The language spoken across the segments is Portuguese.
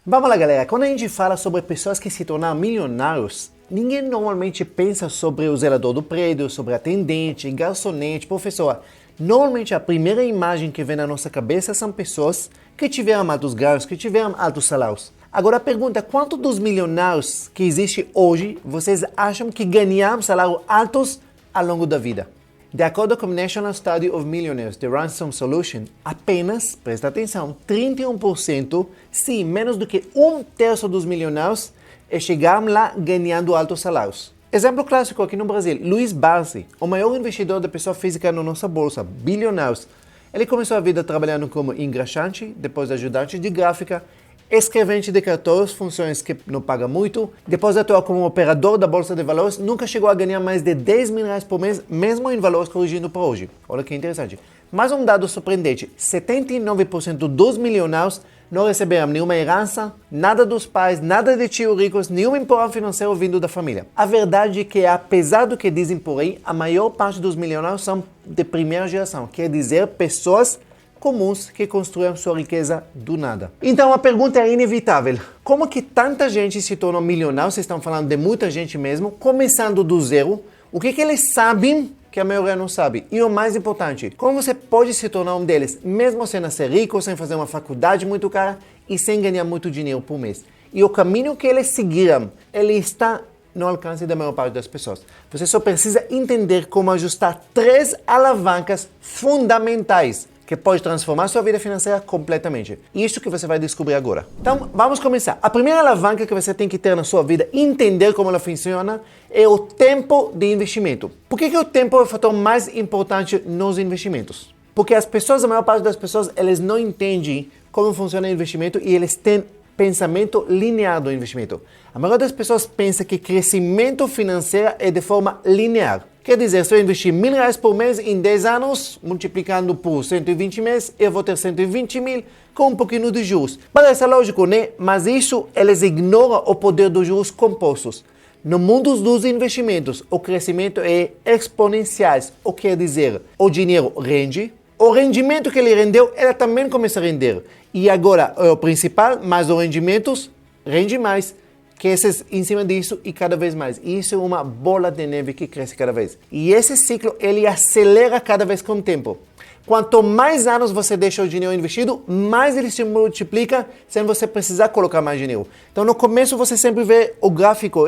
Vamos lá, galera. Quando a gente fala sobre pessoas que se tornaram milionários, ninguém normalmente pensa sobre o zelador do prédio, sobre atendente, garçonete, professor. Normalmente a primeira imagem que vem na nossa cabeça são pessoas que tiveram altos ganhos, que tiveram altos salários. Agora a pergunta é, quantos dos milionários que existem hoje vocês acham que ganharam salários altos ao longo da vida? De acordo com o National Study of Millionaires, The Ransom Solution, apenas, presta atenção, 31%, sim, menos do que um terço dos milionários chegaram lá ganhando altos salários. Exemplo clássico aqui no Brasil, Luiz Barsi, o maior investidor da pessoa física na nossa bolsa, bilionários. Ele começou a vida trabalhando como engraxante, depois ajudante de gráfica, escrevente de cartões, funções que não pagam muito. Depois atuou como operador da Bolsa de Valores, nunca chegou a ganhar mais de 10 mil reais por mês, mesmo em valores corrigindo para hoje. Olha que interessante. Mas um dado surpreendente, 79% dos milionários não receberam nenhuma herança, nada dos pais, nada de tios ricos, nenhum empurrão financeiro vindo da família. A verdade é que, apesar do que dizem por aí, a maior parte dos milionários são de primeira geração, quer dizer, pessoas comuns que construíram sua riqueza do nada. Então a pergunta é inevitável. Como que tanta gente se tornou milionário? Vocês estão falando de muita gente mesmo, começando do zero. O que eles sabem que a maioria não sabe? E o mais importante, como você pode se tornar um deles, mesmo sem nascer rico, sem fazer uma faculdade muito cara e sem ganhar muito dinheiro por mês? E o caminho que eles seguiram, ele está no alcance da maior parte das pessoas. Você só precisa entender como ajustar 3 alavancas fundamentais que pode transformar sua vida financeira completamente. Isso que você vai descobrir agora. Então, vamos começar. A primeira alavanca que você tem que ter na sua vida, entender como ela funciona, é o tempo de investimento. Por que o tempo é o fator mais importante nos investimentos? Porque as pessoas, a maior parte das pessoas, eles não entendem como funciona o investimento e eles têm pensamento linear do investimento. A maioria das pessoas pensa que crescimento financeiro é de forma linear. Quer dizer, se eu investir R$1.000 por mês em 10 anos, multiplicando por 120 meses, eu vou ter 120 mil com um pouquinho de juros. Parece lógico, né? Mas isso, eles ignoram o poder dos juros compostos. No mundo dos investimentos, o crescimento é exponencial. O que quer dizer? O dinheiro rende, o rendimento que ele rendeu, ela também começa a render. E agora é o principal, mas os rendimentos rende mais. Cresce em cima disso e cada vez mais. E isso é uma bola de neve que cresce cada vez. E esse ciclo, ele acelera cada vez com o tempo. Quanto mais anos você deixa o dinheiro investido, mais ele se multiplica sem você precisar colocar mais dinheiro. Então, no começo, você sempre vê o gráfico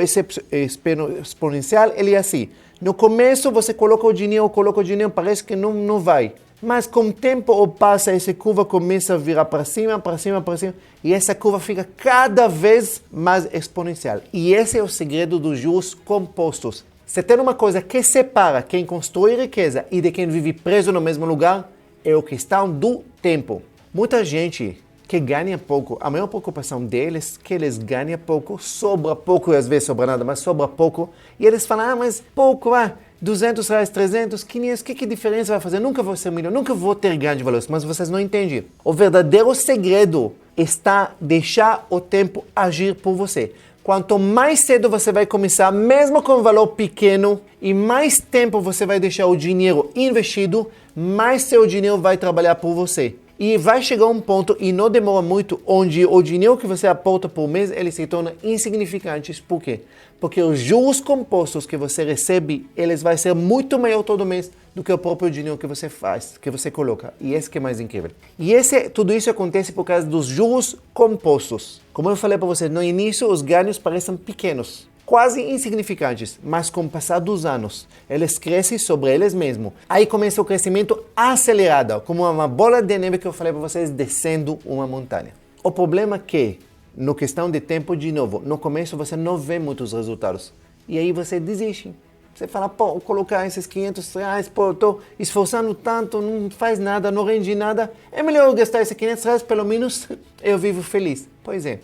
exponencial, ele é assim. No começo, você coloca o dinheiro, parece que não vai. Mas com o tempo passa, essa curva começa a virar para cima, e essa curva fica cada vez mais exponencial. E esse é o segredo dos juros compostos. Se tem uma coisa que separa quem constrói riqueza e de quem vive preso no mesmo lugar, é a questão do tempo. Muita gente que ganha pouco, a maior preocupação deles é que eles ganham pouco, sobra pouco, e às vezes sobra nada, mas sobra pouco, e eles falam, mas pouco, R$200, 300, 500, que diferença vai fazer? Nunca vou ser milionário, nunca vou ter ganho de valores, mas vocês não entendem. O verdadeiro segredo está deixar o tempo agir por você. Quanto mais cedo você vai começar, mesmo com um valor pequeno, e mais tempo você vai deixar o dinheiro investido, mais seu dinheiro vai trabalhar por você. E vai chegar um ponto, e não demora muito, onde o dinheiro que você aporta por mês, ele se torna insignificante. Por quê? Porque os juros compostos que você recebe, eles vão ser muito maior todo mês do que o próprio dinheiro que você faz, que você coloca. E esse que é mais incrível. E tudo isso acontece por causa dos juros compostos. Como eu falei para você, no início os ganhos parecem pequenos, quase insignificantes, mas com o passar dos anos, eles crescem sobre eles mesmos. Aí começa o crescimento acelerado, como uma bola de neve que eu falei para vocês, descendo uma montanha. O problema é que, no questão de tempo, de novo, no começo você não vê muitos resultados. E aí você desiste. Você fala, vou colocar esses R$500, eu estou esforçando tanto, não faz nada, não rende nada. É melhor eu gastar esses R$500, pelo menos eu vivo feliz. Pois é,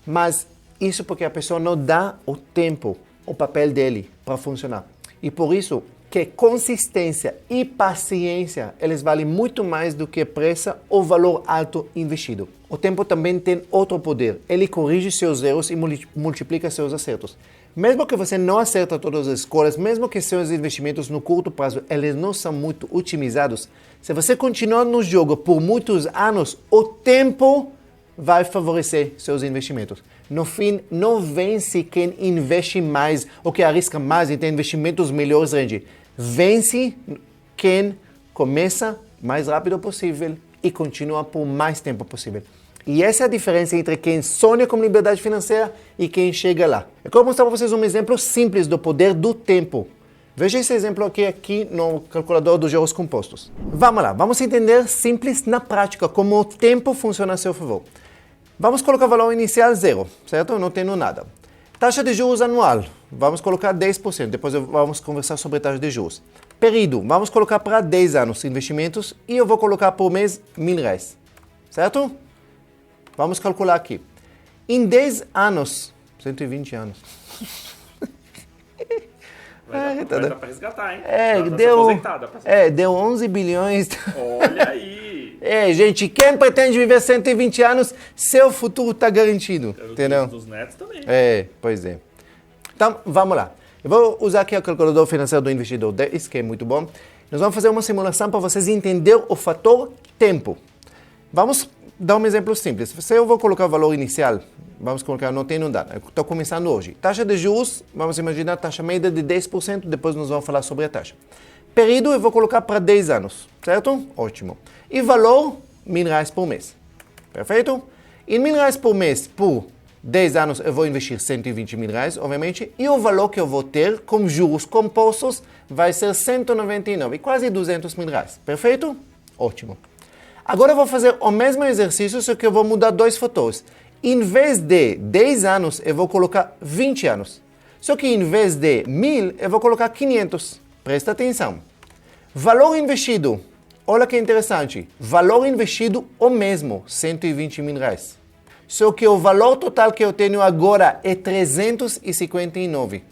mas isso porque a pessoa não dá o tempo, o papel dele para funcionar. E por isso que consistência e paciência, eles valem muito mais do que pressa ou valor alto investido. O tempo também tem outro poder. Ele corrige seus erros e multiplica seus acertos. Mesmo que você não acerta todas as escolhas, mesmo que seus investimentos no curto prazo, eles não são muito otimizados, se você continuar no jogo por muitos anos, o tempo vai favorecer seus investimentos. No fim, não vence quem investe mais ou que arrisca mais e tem investimentos melhores rende. Vence quem começa mais rápido possível e continua por mais tempo possível. E essa é a diferença entre quem sonha com liberdade financeira e quem chega lá. Eu quero mostrar para vocês um exemplo simples do poder do tempo. Veja esse exemplo aqui no calculador dos juros compostos. Vamos lá, vamos entender simples na prática como o tempo funciona a seu favor. Vamos colocar o valor inicial 0, certo? Eu não tenho nada. Taxa de juros anual, vamos colocar 10%, depois vamos conversar sobre taxa de juros. Período, vamos colocar para 10 anos investimentos e eu vou colocar por mês R$1.000, certo? Vamos calcular aqui. Em 10 anos, 120 anos. Vai dar para resgatar, hein? Deu 11 bilhões. Olha aí. Gente, quem pretende viver 120 anos, seu futuro está garantido. Entendeu? Dos netos também. Pois é. Então, vamos lá. Eu vou usar aqui o calculador financeiro do investidor 10, que é muito bom. Nós vamos fazer uma simulação para vocês entenderem o fator tempo. Vamos dar um exemplo simples. Se eu vou colocar o valor inicial, vamos colocar, não tem nada, eu estou começando hoje. Taxa de juros, vamos imaginar taxa média de 10%, depois nós vamos falar sobre a taxa. Período eu vou colocar para 10 anos, certo? Ótimo. E valor, R$1.000 por mês. Perfeito? E R$1.000 por mês, por 10 anos eu vou investir R$120.000, obviamente, e o valor que eu vou ter com juros compostos vai ser 199, quase R$200.000. Perfeito? Ótimo. Agora eu vou fazer o mesmo exercício, só que eu vou mudar dois fatores. Em vez de 10 anos, eu vou colocar 20 anos. Só que em vez de 1.000, eu vou colocar 500. Presta atenção. Valor investido. Olha que interessante. Valor investido o mesmo, R$120.000. Só que o valor total que eu tenho agora é 359.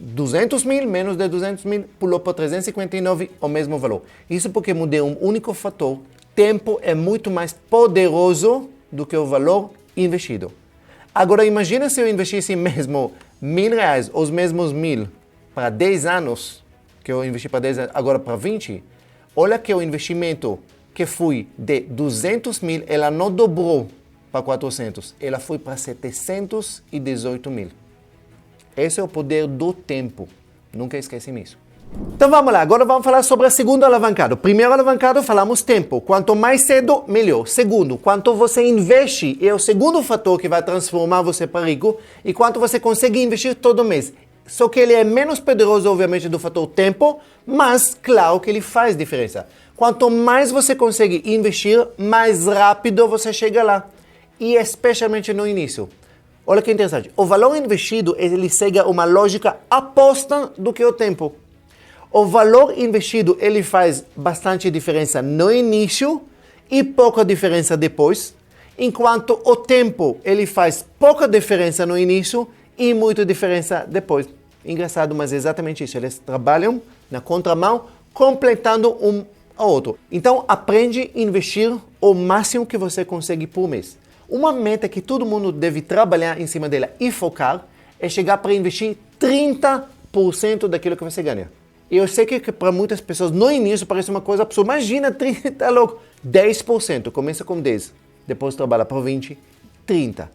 200.000 menos de 200.000 pulou para 359, o mesmo valor. Isso porque mudei um único fator. Tempo é muito mais poderoso do que o valor investido. Agora imagina se eu investisse mesmo R$1.000, os mesmos 1.000 para 10 anos, que eu investi para 10 anos, agora para 20. Olha que o investimento que foi de 200.000, ela não dobrou para 400, ela foi para 718.000. Esse é o poder do tempo. Nunca esquece isso. Então vamos lá, agora vamos falar sobre a segunda alavancada. Primeiro alavancado, falamos tempo. Quanto mais cedo, melhor. Segundo, quanto você investe é o segundo fator que vai transformar você para rico e quanto você consegue investir todo mês. Só que ele é menos poderoso, obviamente, do fator tempo, mas claro que ele faz diferença. Quanto mais você consegue investir, mais rápido você chega lá. E especialmente no início. Olha que interessante. O valor investido, ele segue uma lógica oposta do que o tempo. O valor investido, ele faz bastante diferença no início e pouca diferença depois, enquanto o tempo, ele faz pouca diferença no início e muita diferença depois. Engraçado, mas é exatamente isso. Eles trabalham na contramão, completando um ao outro. Então, aprende a investir o máximo que você consegue por mês. Uma meta que todo mundo deve trabalhar em cima dela e focar é chegar para investir 30% daquilo que você ganha. E eu sei que para muitas pessoas no início parece uma coisa absurda. Imagina 30, tá louco. 10%, começa com 10, depois trabalha para 20, 30.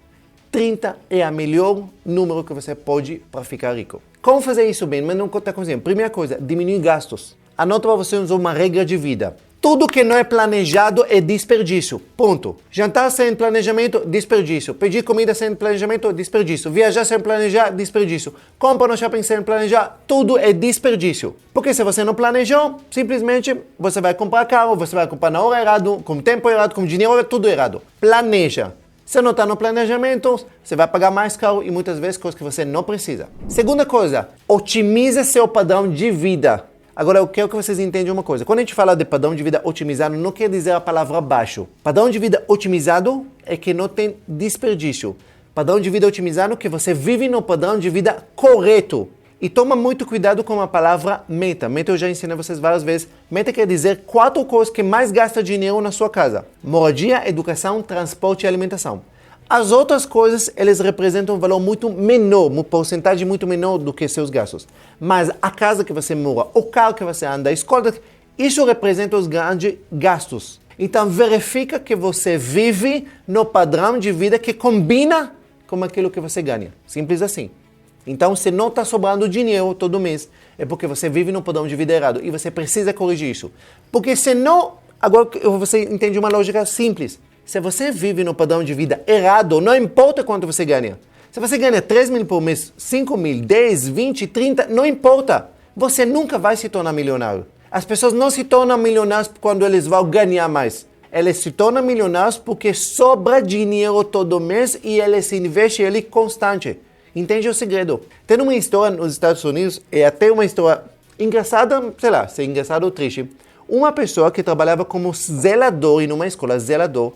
30 é o melhor número que você pode para ficar rico. Como fazer isso bem? Mas não está conseguindo. Primeira coisa, diminuir gastos. Anota para você usar uma regra de vida. Tudo que não é planejado é desperdício. Ponto. Jantar sem planejamento, desperdício. Pedir comida sem planejamento, desperdício. Viajar sem planejar, desperdício. Compra no shopping sem planejar, tudo é desperdício. Porque se você não planejou, simplesmente você vai comprar caro, você vai comprar na hora errada, com tempo errado, com dinheiro errado, tudo errado. Planeja. Se não está no planejamento, você vai pagar mais caro e muitas vezes coisas que você não precisa. Segunda coisa, otimize seu padrão de vida. Agora, eu quero que vocês entendam uma coisa. Quando a gente fala de padrão de vida otimizado, não quer dizer a palavra baixo. Padrão de vida otimizado é que não tem desperdício. Padrão de vida otimizado é que você vive no padrão de vida correto. E toma muito cuidado com a palavra meta. Meta eu já ensinei vocês várias vezes. Meta quer dizer 4 coisas que mais gasta dinheiro na sua casa. Moradia, educação, transporte e alimentação. As outras coisas, eles representam um valor muito menor, uma porcentagem muito menor do que seus gastos. Mas a casa que você mora, o carro que você anda, a escola, isso representa os grandes gastos. Então verifica que você vive no padrão de vida que combina com aquilo que você ganha. Simples assim. Então, se não está sobrando dinheiro todo mês, é porque você vive no padrão de vida errado e você precisa corrigir isso. Porque senão, agora você entende uma lógica simples. Se você vive no padrão de vida errado, não importa quanto você ganha. Se você ganha 3 mil por mês, 5 mil, 10, 20, 30, não importa. Você nunca vai se tornar milionário. As pessoas não se tornam milionários quando eles vão ganhar mais. Eles se tornam milionários porque sobra dinheiro todo mês e eles investem ele constante. Entende o segredo? Tem uma história nos Estados Unidos, é até uma história engraçada, sei lá, se é engraçado ou triste. Uma pessoa que trabalhava como zelador em uma escola, zelador,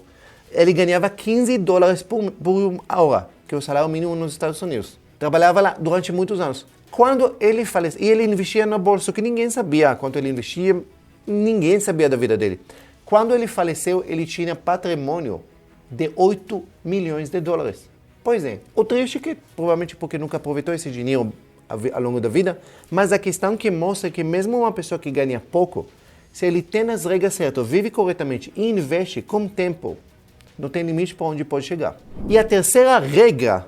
ele ganhava $15 por hora, que é o salário mínimo nos Estados Unidos. Trabalhava lá durante muitos anos. Quando ele faleceu, e ele investia na bolsa, que ninguém sabia quanto ele investia, ninguém sabia da vida dele. Quando ele faleceu, ele tinha patrimônio de $8 milhões. Pois é, o triste é que, provavelmente porque nunca aproveitou esse dinheiro ao longo da vida, mas a questão que mostra que mesmo uma pessoa que ganha pouco, se ele tem as regras certas, vive corretamente e investe com tempo, não tem limite para onde pode chegar. E a terceira regra,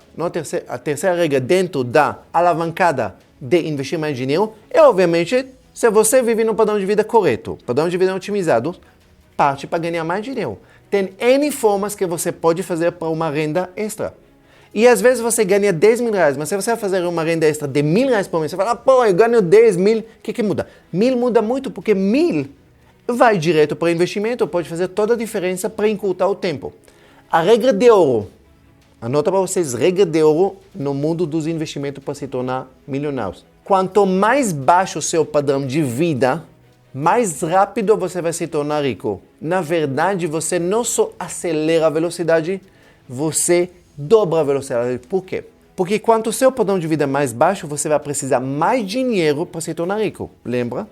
a terceira regra dentro da alavancada de investir mais dinheiro é, obviamente, se você vive no padrão de vida correto, padrão de vida otimizado, parte para ganhar mais dinheiro. Tem N formas que você pode fazer para uma renda extra. E às vezes você ganha 10 mil reais, mas se você vai fazer uma renda extra de R$1.000 por mês, você fala, pô, eu ganho 10 mil, o que muda? 1.000 muda muito, porque 1.000 vai direto para investimento, pode fazer toda a diferença para encurtar o tempo. A regra de ouro, anota para vocês, regra de ouro no mundo dos investimentos para se tornar milionários. Quanto mais baixo o seu padrão de vida, mais rápido você vai se tornar rico. Na verdade, você não só acelera a velocidade, você dobra a velocidade. Por quê? Porque quanto o seu padrão de vida é mais baixo, você vai precisar mais dinheiro para se tornar rico. Lembra?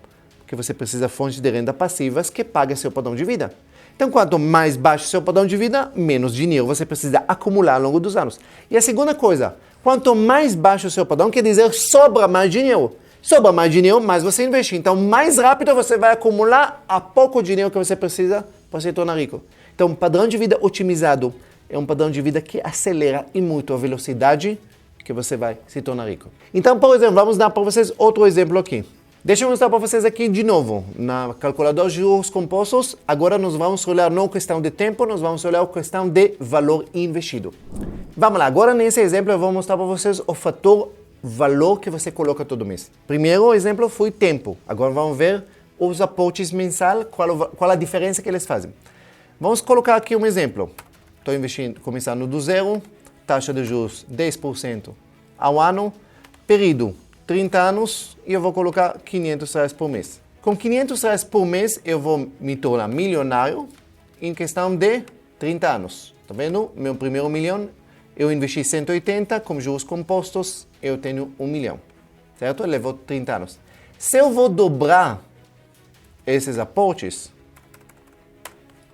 Que você precisa de fontes de renda passivas que pagam seu padrão de vida. Então, quanto mais baixo o seu padrão de vida, menos dinheiro você precisa acumular ao longo dos anos. E a segunda coisa, quanto mais baixo o seu padrão, quer dizer, sobra mais dinheiro. Sobra mais dinheiro, mais você investe. Então, mais rápido você vai acumular a pouco dinheiro que você precisa para se tornar rico. Então, padrão de vida otimizado é um padrão de vida que acelera e muito a velocidade que você vai se tornar rico. Então, por exemplo, vamos dar para vocês outro exemplo aqui. Deixa eu mostrar para vocês aqui de novo, na calculadora de juros compostos. Agora nós vamos olhar não questão de tempo, nós vamos olhar a questão de valor investido. Vamos lá, agora nesse exemplo eu vou mostrar para vocês o fator valor que você coloca todo mês. Primeiro exemplo foi tempo. Agora vamos ver os aportes mensais, qual a diferença que eles fazem. Vamos colocar aqui um exemplo. Estou investindo, começando do zero, taxa de juros 10% ao ano, período 30 anos e eu vou colocar R$500 por mês. Com R$500 por mês eu vou me tornar milionário em questão de 30 anos. Tá vendo? Meu primeiro milhão, eu investi 180, com juros compostos eu tenho 1 milhão. Certo? Levou 30 anos. Se eu vou dobrar esses aportes,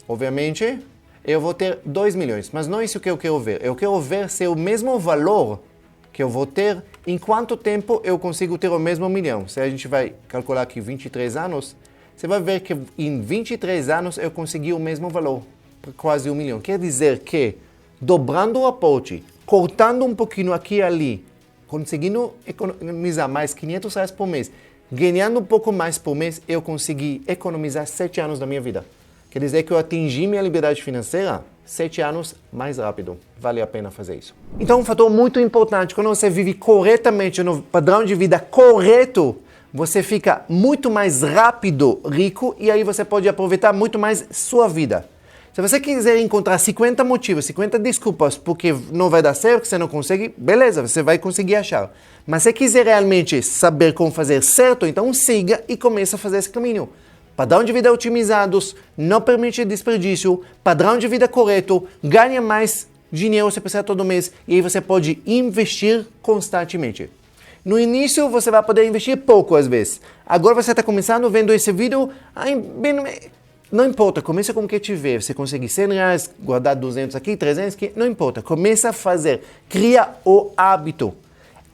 obviamente eu vou ter 2 milhões, mas não é isso que eu quero ver. Eu quero ver se o mesmo valor que eu vou ter, em quanto tempo eu consigo ter o mesmo milhão. Se a gente vai calcular aqui 23 anos, você vai ver que em 23 anos eu consegui o mesmo valor, quase 1 milhão. Quer dizer que, dobrando o aporte, cortando um pouquinho aqui e ali, conseguindo economizar mais R$500 por mês, ganhando um pouco mais por mês, eu consegui economizar 7 anos da minha vida. Quer dizer que eu atingi minha liberdade financeira 7 anos mais rápido. Vale a pena fazer isso. Então, um fator muito importante, quando você vive corretamente no padrão de vida correto, você fica muito mais rápido rico e aí você pode aproveitar muito mais sua vida. Se você quiser encontrar 50 motivos, 50 desculpas porque não vai dar certo, que você não consegue, beleza, você vai conseguir achar. Mas se quiser realmente saber como fazer certo, então siga e comece a fazer esse caminho. Padrão de vida otimizados, não permite desperdício, padrão de vida correto, ganha mais dinheiro você precisa todo mês e aí você pode investir constantemente. No início você vai poder investir pouco às vezes. Agora você está começando vendo esse vídeo, não importa, começa com o que tiver. Você consegue R$100, guardar 200 aqui, 300 aqui, não importa. Começa a fazer, cria o hábito.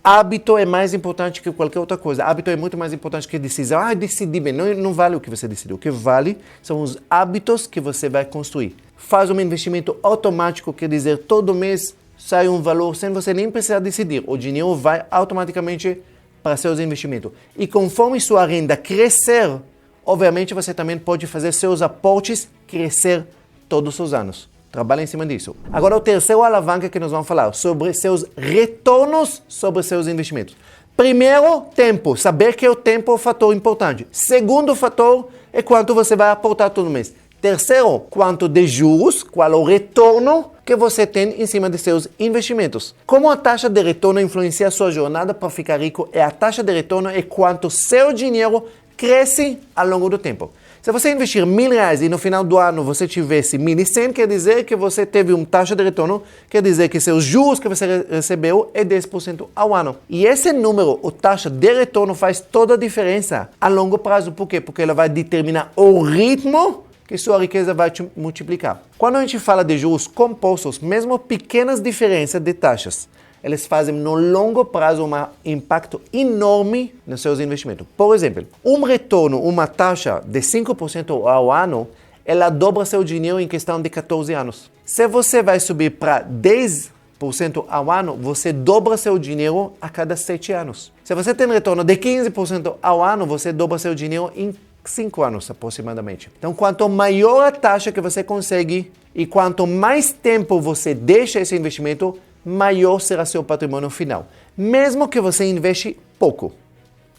hábito é mais importante que qualquer outra coisa. Hábito é muito mais importante que decisão. Decidi bem. Não vale o que você decidiu. O que vale são os hábitos que você vai construir. Faz um investimento automático, quer dizer, todo mês sai um valor sem você nem precisar decidir. O dinheiro vai automaticamente para seus investimentos. E conforme sua renda crescer, obviamente você também pode fazer seus aportes crescer todos os anos. Trabalha em cima disso. Agora, o terceiro alavanca que nós vamos falar sobre seus retornos sobre seus investimentos. Primeiro, tempo. Saber que o tempo é um fator importante. Segundo fator é quanto você vai aportar todo mês. Terceiro, quanto de juros, qual é o retorno que você tem em cima de seus investimentos. Como a taxa de retorno influencia a sua jornada para ficar rico, a taxa de retorno é quanto seu dinheiro cresce ao longo do tempo. Se você investir R$1.000 e no final do ano você tivesse 1.100, quer dizer que você teve uma taxa de retorno, quer dizer que seus juros que você recebeu é 10% ao ano. E esse número, a taxa de retorno, faz toda a diferença a longo prazo. Por quê? Porque ela vai determinar o ritmo que sua riqueza vai te multiplicar. Quando a gente fala de juros compostos, mesmo pequenas diferenças de taxas, eles fazem no longo prazo um impacto enorme nos seus investimentos. Por exemplo, um retorno, uma taxa de 5% ao ano, ela dobra seu dinheiro em questão de 14 anos. Se você vai subir para 10% ao ano, você dobra seu dinheiro a cada 7 anos. Se você tem retorno de 15% ao ano, você dobra seu dinheiro em 5 anos aproximadamente. Então, quanto maior a taxa que você consegue e quanto mais tempo você deixa esse investimento, maior será seu patrimônio final, mesmo que você investe pouco.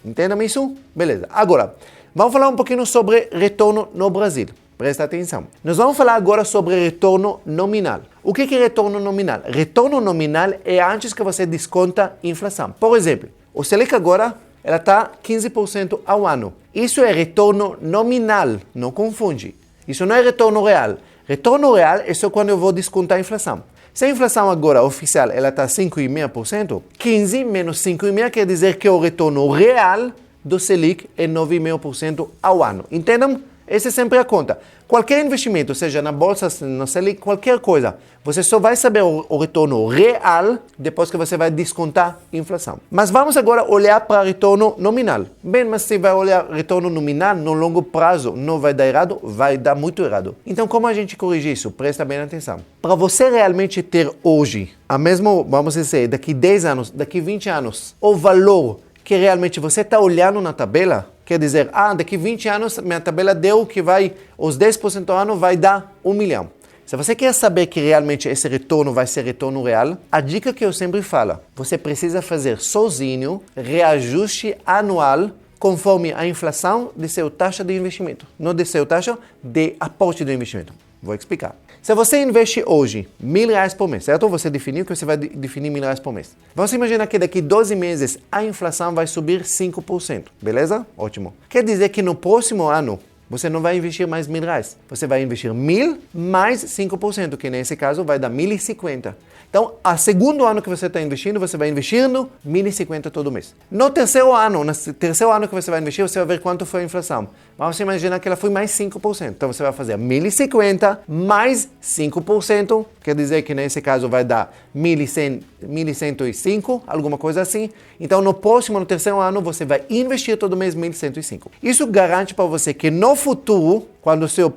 Entendam isso? Beleza. Agora, vamos falar um pouquinho sobre retorno no Brasil. Presta atenção. Nós vamos falar agora sobre retorno nominal. O que é retorno nominal? Retorno nominal é antes que você desconta inflação. Por exemplo, o Selic agora ela está 15% ao ano. Isso é retorno nominal, não confunde. Isso não é retorno real. Retorno real é só quando eu vou descontar a inflação. Se a inflação agora oficial ela está 5,5%, 15 menos 5,5% quer dizer que o retorno real do Selic é 9,5% ao ano. Entendam? Essa é sempre a conta. Qualquer investimento, seja na bolsa, no Selic, qualquer coisa, você só vai saber o retorno real depois que você vai descontar a inflação. Mas vamos agora olhar para retorno nominal. Bem, mas se vai olhar retorno nominal, no longo prazo, não vai dar errado? Vai dar muito errado. Então, como a gente corrige isso? Presta bem atenção. Para você realmente ter hoje, a mesmo, vamos dizer, daqui 10 anos, daqui 20 anos, o valor que realmente você está olhando na tabela, quer dizer, daqui 20 anos minha tabela deu que vai, os 10% ao ano vai dar 1 milhão. Se você quer saber que realmente esse retorno vai ser retorno real, a dica que eu sempre falo, você precisa fazer sozinho reajuste anual conforme a inflação de sua taxa de investimento, não de sua taxa de aporte do investimento. Vou explicar. Se você investe hoje R$1.000 por mês, certo? Você definiu que você vai definir R$1.000 por mês. Vamos imaginar que daqui 12 meses a inflação vai subir 5%, beleza? Ótimo. Quer dizer que no próximo ano você não vai investir mais R$1.000. Você vai investir 1.000 mais 5%, que nesse caso vai dar 1.050. Então, a segundo ano que você está investindo, você vai investindo 1.050 todo mês. No terceiro ano que você vai investir, você vai ver quanto foi a inflação. Vamos imaginar que ela foi mais 5%. Então, você vai fazer 1.050 mais 5%, quer dizer que nesse caso vai dar 1.100, 1.105, alguma coisa assim. Então, no terceiro ano, você vai investir todo mês 1.105. Isso garante para você que no futuro, quando suas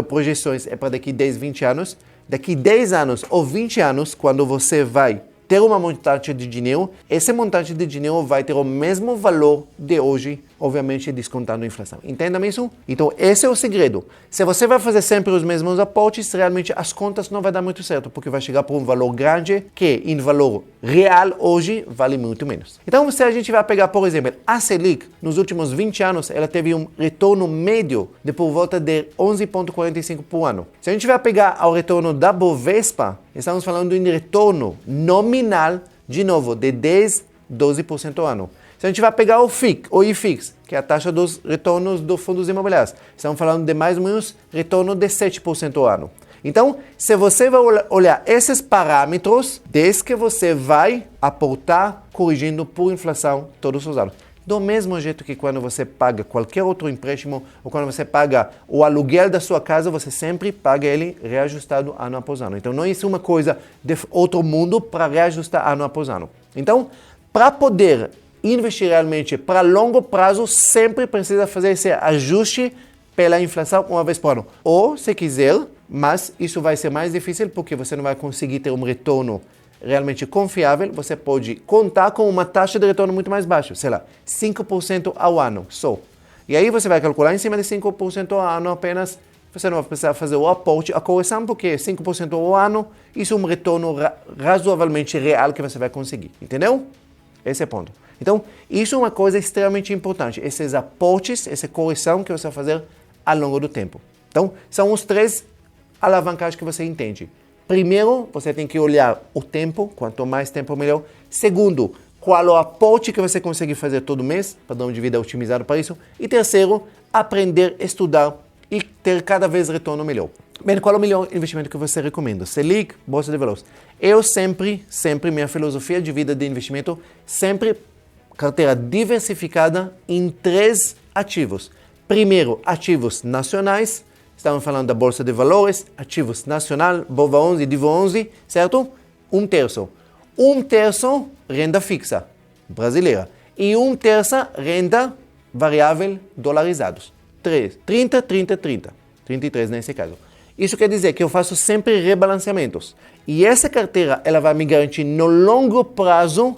projeções é para daqui 10, 20 anos, daqui 10 anos ou 20 anos, quando você vai ter uma montante de dinheiro, esse montante de dinheiro vai ter o mesmo valor de hoje, obviamente descontando a inflação. Entendam isso? Então, esse é o segredo. Se você vai fazer sempre os mesmos aportes, realmente as contas não vai dar muito certo, porque vai chegar por um valor grande que, em valor real, hoje, vale muito menos. Então, se a gente vai pegar, por exemplo, a Selic, nos últimos 20 anos, ela teve um retorno médio de por volta de 11,45% por ano. Se a gente vai pegar o retorno da Bovespa, estamos falando de um retorno nominal, de novo, de 10, 12% ao ano. Se a gente vai pegar o IFIX, que é a taxa dos retornos dos fundos imobiliários, estamos falando de mais ou menos retorno de 7% ao ano. Então, se você vai olhar esses parâmetros, desde que você vai aportar corrigindo por inflação todos os anos. Do mesmo jeito que quando você paga qualquer outro empréstimo ou quando você paga o aluguel da sua casa, você sempre paga ele reajustado ano após ano. Então, não é isso uma coisa de outro mundo para reajustar ano após ano. Então, para poder investir realmente para longo prazo, sempre precisa fazer esse ajuste pela inflação uma vez por ano. Ou, se quiser, mas isso vai ser mais difícil porque você não vai conseguir ter um retorno realmente confiável, você pode contar com uma taxa de retorno muito mais baixa, sei lá, 5% ao ano só. E aí você vai calcular em cima de 5% ao ano apenas, você não vai precisar fazer o aporte, a correção, porque 5% ao ano, isso é um retorno razoavelmente real que você vai conseguir, entendeu? Esse é o ponto. Então, isso é uma coisa extremamente importante, esses aportes, essa correção que você vai fazer ao longo do tempo. Então, são os 3 alavancagens que você entende. Primeiro, você tem que olhar o tempo, quanto mais tempo melhor. Segundo, qual é o aporte que você consegue fazer todo mês, padrão de vida otimizado para isso. E terceiro, aprender, estudar e ter cada vez retorno melhor. Bem, qual é o melhor investimento que você recomenda? Selic, Bolsa de Valores. Eu sempre, minha filosofia de vida de investimento, sempre carteira diversificada em 3 ativos. Primeiro, ativos nacionais. Estamos falando da Bolsa de Valores, ativos nacional, BOVA11, DIVO11, certo? 1/3. 1/3 renda fixa brasileira e 1/3 renda variável dolarizados. 30, 30, 30. 33 nesse caso. Isso quer dizer que eu faço sempre rebalanceamentos. E essa carteira ela vai me garantir no longo prazo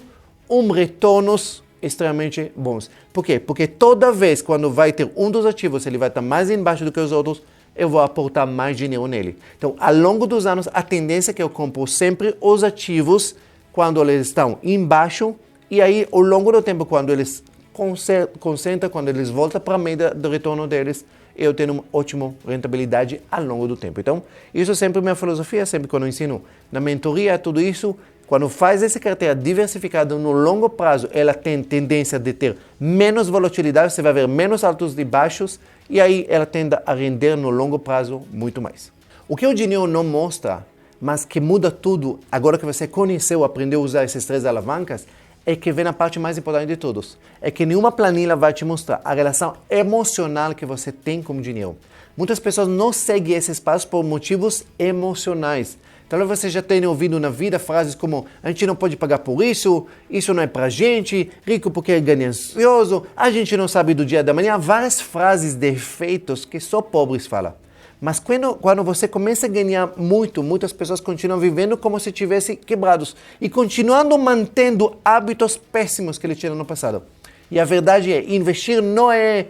retornos extremamente bons. Por quê? Porque toda vez quando vai ter um dos ativos, ele vai estar mais embaixo do que os outros, eu vou aportar mais dinheiro nele. Então, ao longo dos anos, a tendência é que eu compro sempre os ativos quando eles estão embaixo e aí, ao longo do tempo, quando eles concentram, quando eles voltam para a média do retorno deles, eu tenho uma ótima rentabilidade ao longo do tempo. Então, isso é sempre minha filosofia, sempre quando eu ensino na mentoria, tudo isso. Quando faz essa carteira diversificada no longo prazo, ela tem tendência de ter menos volatilidade, você vai ver menos altos e baixos, e aí ela tende a render no longo prazo muito mais. O que o dinheiro não mostra, mas que muda tudo, agora que você conheceu, aprendeu a usar essas 3 alavancas, é que vem a parte mais importante de todos. É que nenhuma planilha vai te mostrar a relação emocional que você tem com o dinheiro. Muitas pessoas não seguem esses passos por motivos emocionais. Talvez você já tenha ouvido na vida frases como a gente não pode pagar por isso, isso não é pra gente, rico porque é ganancioso, a gente não sabe do dia da manhã. Várias frases de efeitos que só pobres falam. Mas quando você começa a ganhar muito, muitas pessoas continuam vivendo como se estivessem quebrados e continuando mantendo hábitos péssimos que eles tinham no passado. E a verdade é, investir não é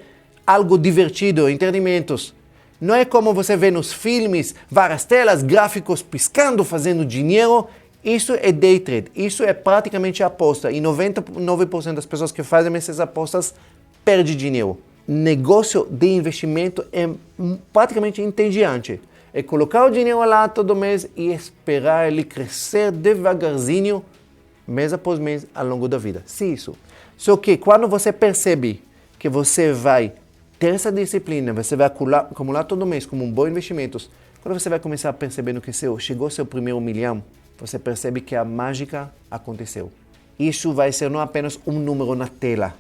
algo divertido, entretenimientos. Não é como você vê nos filmes, várias telas, gráficos piscando, fazendo dinheiro. Isso é day trade, isso é praticamente aposta. E 99% das pessoas que fazem essas apostas perdem dinheiro. Negócio de investimento é praticamente entediante. É colocar o dinheiro lá todo mês e esperar ele crescer devagarzinho, mês após mês, ao longo da vida. Sim, isso. Só que quando você percebe que você vai ter essa disciplina, você vai acumular todo mês como um bom investimento, quando você vai começar a perceber que chegou seu primeiro milhão, você percebe que a mágica aconteceu. Isso vai ser não apenas um número na tela.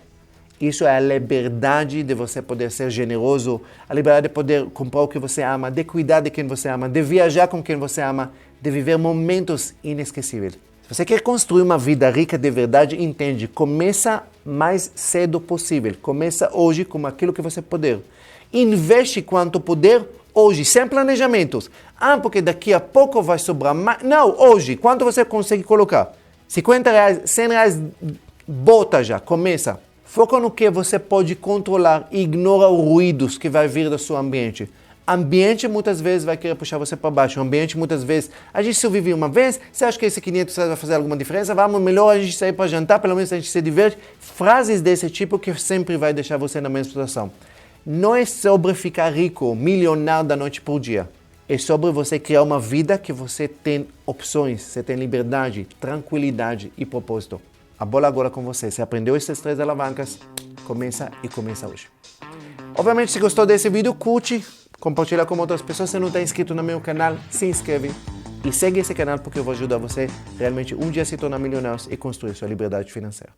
Isso é a liberdade de você poder ser generoso, a liberdade de poder comprar o que você ama, de cuidar de quem você ama, de viajar com quem você ama, de viver momentos inesquecíveis. Se você quer construir uma vida rica de verdade, entende, começa mais cedo possível. Começa hoje com aquilo que você puder. Investe quanto puder hoje, sem planejamentos. Porque daqui a pouco vai sobrar mais. Não, hoje, quanto você consegue colocar? 50 reais, 100 reais, bota já, começa. Foca no que você pode controlar e ignora os ruídos que vai vir do seu ambiente. Ambiente muitas vezes vai querer puxar você para baixo. Ambiente muitas vezes, a gente sobrevive uma vez, você acha que esse 500 vai fazer alguma diferença? Vamos, melhor a gente sair para jantar, pelo menos a gente se diverte. Frases desse tipo que sempre vai deixar você na mesma situação. Não é sobre ficar rico, milionário da noite por dia. É sobre você criar uma vida que você tem opções, você tem liberdade, tranquilidade e propósito. A bola agora com você. Você aprendeu essas 3 alavancas, começa hoje. Obviamente, se gostou desse vídeo, curte, compartilha com outras pessoas. Se não está inscrito no meu canal, se inscreve e segue esse canal porque eu vou ajudar você realmente um dia a se tornar milionário e construir sua liberdade financeira.